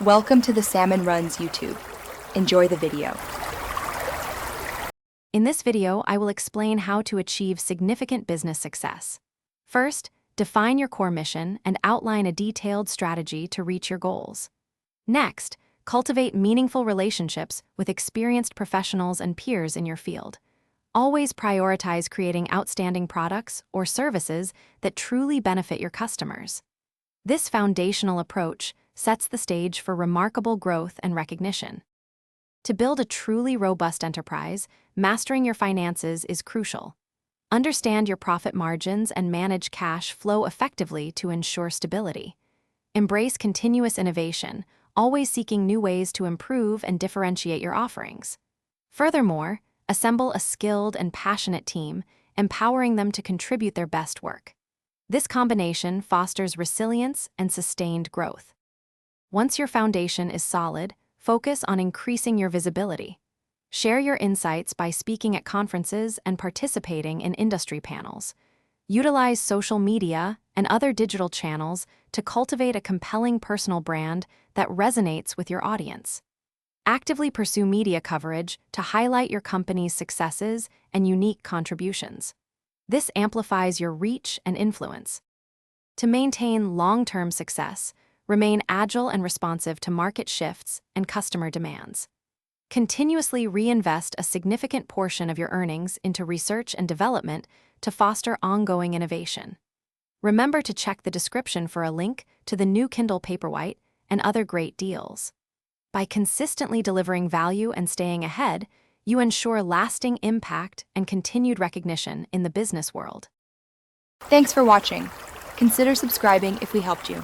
Welcome to the Salmon Runs YouTube. Enjoy the video. In this video, I will explain how to achieve significant business success. First, define your core mission and outline a detailed strategy to reach your goals. Next, cultivate meaningful relationships with experienced professionals and peers in your field. Always prioritize creating outstanding products or services that truly benefit your customers. This foundational approach sets the stage for remarkable growth and recognition. To build a truly robust enterprise, mastering your finances is crucial. Understand your profit margins and manage cash flow effectively to ensure stability. Embrace continuous innovation, always seeking new ways to improve and differentiate your offerings. Furthermore, assemble a skilled and passionate team, empowering them to contribute their best work. This combination fosters resilience and sustained growth. Once your foundation is solid, focus on increasing your visibility. Share your insights by speaking at conferences and participating in industry panels. Utilize social media and other digital channels to cultivate a compelling personal brand that resonates with your audience. Actively pursue media coverage to highlight your company's successes and unique contributions. This amplifies your reach and influence. To maintain long-term success, remain agile and responsive to market shifts and customer demands. Continuously reinvest a significant portion of your earnings into research and development to foster ongoing innovation. Remember to check the description for a link to the new Kindle Paperwhite and other great deals. By consistently delivering value and staying ahead, you ensure lasting impact and continued recognition in the business world. Thanks for watching. Consider subscribing if we helped you.